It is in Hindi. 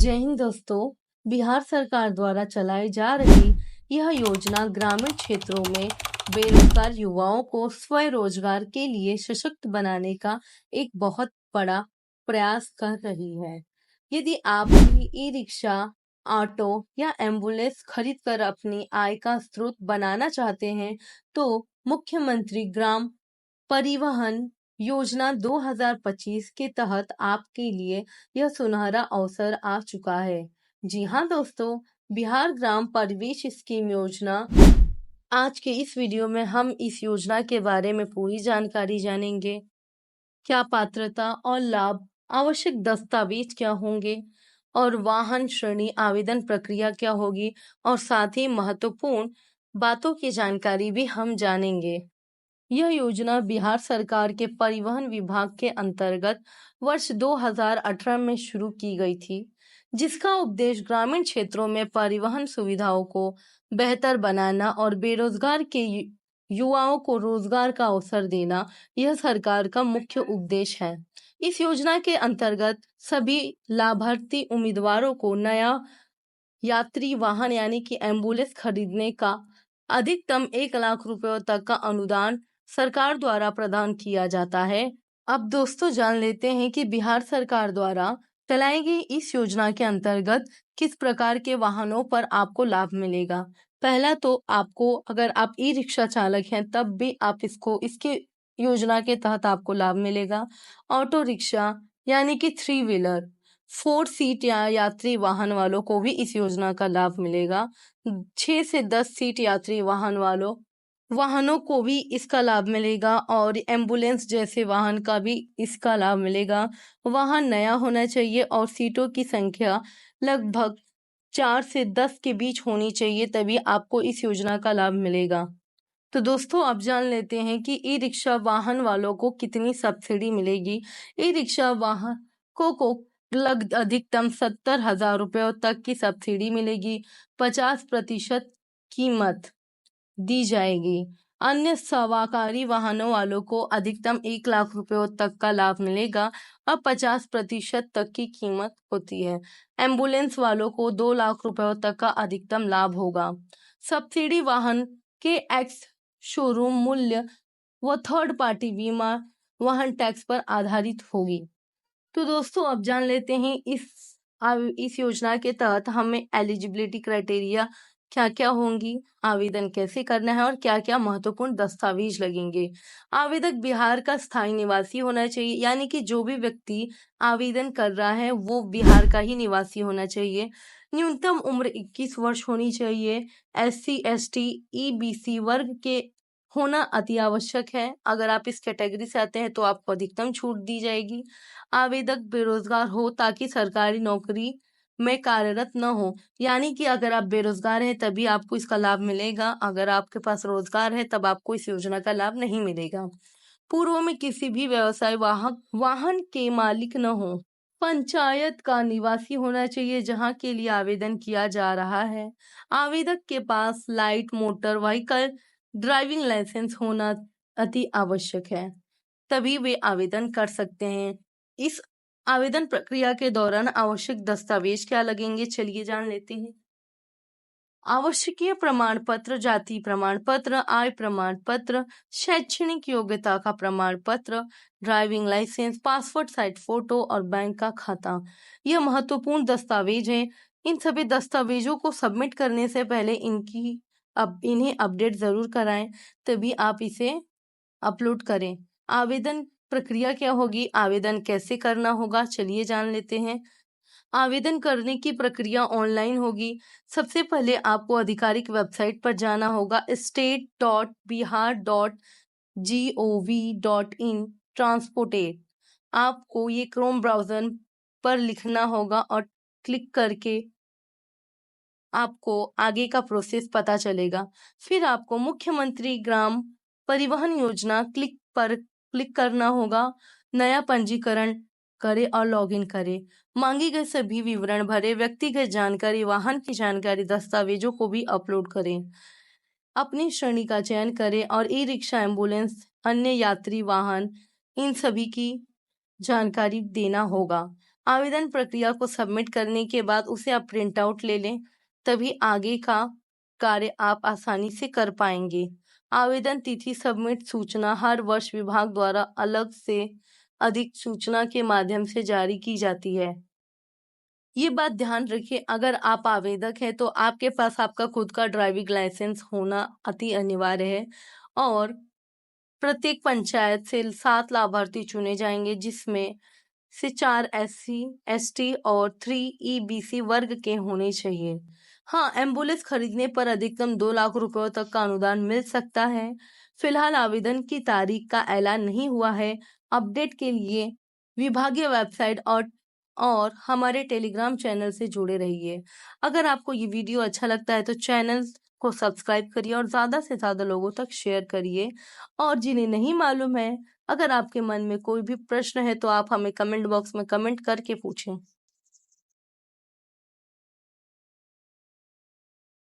जय हिंद दोस्तों। बिहार सरकार द्वारा चलाई जा रही यह योजना ग्रामीण क्षेत्रों में बेरोजगार युवाओं को स्वरोजगार के लिए सशक्त बनाने का एक बहुत बड़ा प्रयास कर रही है। यदि आप भी ई रिक्शा, ऑटो या एम्बुलेंस खरीद कर अपनी आय का स्रोत बनाना चाहते हैं, तो मुख्यमंत्री ग्राम परिवहन योजना 2025 के तहत आपके लिए यह सुनहरा अवसर आ चुका है। जी हाँ दोस्तों, बिहार ग्राम परिवेश स्कीम योजना, आज के इस वीडियो में हम इस योजना के बारे में पूरी जानकारी जानेंगे। क्या पात्रता और लाभ, आवश्यक दस्तावेज क्या होंगे और वाहन श्रेणी आवेदन प्रक्रिया क्या होगी, और साथ ही महत्वपूर्ण बातों की जानकारी भी हम जानेंगे। यह योजना बिहार सरकार के परिवहन विभाग के अंतर्गत वर्ष 2018 में शुरू की गई थी, जिसका उद्देश्य ग्रामीण क्षेत्रों में परिवहन सुविधाओं को बेहतर बनाना और बेरोजगार के युवाओं को रोजगार का अवसर देना, यह सरकार का मुख्य उद्देश्य है। इस योजना के अंतर्गत सभी लाभार्थी उम्मीदवारों को नया यात्री वाहन यानी कि एम्बुलेंस खरीदने का अधिकतम 1 लाख रुपयों तक का अनुदान सरकार द्वारा प्रदान किया जाता है। अब दोस्तों जान लेते हैं कि बिहार सरकार द्वारा चलाई गई इस योजना के अंतर्गत किस प्रकार के वाहनों पर आपको लाभ मिलेगा। पहला तो आपको, अगर आप ई रिक्शा चालक हैं तब भी आप इसके योजना के तहत आपको लाभ मिलेगा। ऑटो रिक्शा यानी कि 3 व्हीलर, 4 सीट या यात्री वाहन वालों को भी इस योजना का लाभ मिलेगा। 6 से 10 सीट यात्री वाहनों को भी इसका लाभ मिलेगा, और एम्बुलेंस जैसे वाहन का भी इसका लाभ मिलेगा। वाहन नया होना चाहिए और सीटों की संख्या लगभग 4 से 10 के बीच होनी चाहिए, तभी आपको इस योजना का लाभ मिलेगा। तो दोस्तों अब जान लेते हैं कि ई रिक्शा वाहन वालों को कितनी सब्सिडी मिलेगी। ई रिक्शा वाहकों को अधिकतम 70,000 रुपयों तक की सब्सिडी मिलेगी। 50% कीमत दी जाएगी। अन्य सवारी वाहनों वालों को अधिकतम 1 लाख रुपयों तक का लाभ मिलेगा और 50% तक की कीमत होती है। एम्बुलेंस वालों को 2 लाख रुपयों तक का अधिकतम लाभ होगा। सब्सिडी वाहन के एक्स शोरूम मूल्य व थर्ड पार्टी बीमा वाहन टैक्स पर आधारित होगी। तो दोस्तों अब जान लेते हैं इस योजना के तहत हमें एलिजिबिलिटी क्राइटेरिया क्या क्या होंगी, आवेदन कैसे करना है और क्या क्या महत्वपूर्ण दस्तावेज लगेंगे। आवेदक बिहार का स्थायी निवासी होना चाहिए, यानी कि जो भी व्यक्ति आवेदन कर रहा है वो बिहार का ही निवासी होना चाहिए। न्यूनतम उम्र 21 वर्ष होनी चाहिए। SC ST EBC वर्ग के होना अति आवश्यक है। अगर आप इस कैटेगरी से आते हैं तो आपको अधिकतम छूट दी जाएगी। आवेदक बेरोजगार हो ताकि सरकारी नौकरी में कार्यरत न हो, यानी कि अगर आप बेरोजगार हैं तभी आपको इसका लाभ मिलेगा। अगर आपके पास रोजगार है तब आपको इस योजना का लाभ नहीं मिलेगा। पूर्व में किसी भी व्यवसाय वाहन के मालिक न हो। पंचायत का निवासी होना चाहिए जहां के लिए आवेदन किया जा रहा है। आवेदक के पास light motor vehicle driving licence होना अति आवश्यक है, तभी वे आवेदन कर सकते हैं। इस आवेदन प्रक्रिया के दौरान आवश्यक दस्तावेज क्या लगेंगे, चलिए जान लेते हैं। आवश्यकीय प्रमाण पत्र, जाति प्रमाण पत्र, आय प्रमाण पत्र, शैक्षणिक योग्यता का प्रमाण पत्र, driving licence, passport size photo और बैंक का खाता, यह महत्वपूर्ण दस्तावेज हैं। इन सभी दस्तावेजों को सबमिट करने से पहले इन्हें अपडेट जरूर कराएं, तभी आप इसे अपलोड करें। आवेदन प्रक्रिया क्या होगी, आवेदन कैसे करना होगा, चलिए जान लेते हैं। आवेदन करने की प्रक्रिया ऑनलाइन होगी। सबसे पहले आपको आधिकारिक वेबसाइट पर जाना होगा, state.bihar.gov.in ट्रांसपोर्टेट। आपको ये क्रोम ब्राउजर पर लिखना होगा और क्लिक करके आपको आगे का प्रोसेस पता चलेगा। फिर आपको मुख्यमंत्री ग्राम परिवहन योजना क्लिक करना होगा। नया पंजीकरण करें और लॉगिन करें। मांगी गए सभी विवरण भरें। व्यक्तिगत जानकारी, वाहन की जानकारी, दस्तावेजों को भी अपलोड करें। अपनी श्रेणी का चयन करें और ई रिक्शा, एम्बुलेंस, अन्य यात्री वाहन, इन सभी की जानकारी देना होगा। आवेदन प्रक्रिया को सबमिट करने के बाद उसे आप प्रिंट आउट ले लें, तभी आगे का कार्य आप आसानी से कर पाएंगे। आवेदन तिथि सबमिट सूचना हर वर्ष विभाग द्वारा अलग से अधिक सूचना के माध्यम से जारी की जाती है। ये बात ध्यान रखिए, अगर आप आवेदक हैं तो आपके पास आपका खुद का ड्राइविंग लाइसेंस होना अति अनिवार्य है और प्रत्येक पंचायत से 7 लाभार्थी चुने जाएंगे, जिसमें से 4 SC, ST और 3 EBC वर्ग के होने चाहिए। हाँ, एम्बुलेंस खरीदने पर अधिकतम 2 लाख रुपयों तक का अनुदान मिल सकता है। फिलहाल आवेदन की तारीख का ऐलान नहीं हुआ है। अपडेट के लिए विभागीय वेबसाइट और हमारे टेलीग्राम चैनल से जुड़े रहिए। अगर आपको ये वीडियो अच्छा लगता है तो चैनल को सब्सक्राइब करिए और ज़्यादा से ज़्यादा लोगों तक शेयर करिए। और जिन्हें नहीं मालूम है, अगर आपके मन में कोई भी प्रश्न है तो आप हमें कमेंट बॉक्स में कमेंट करके पूछें।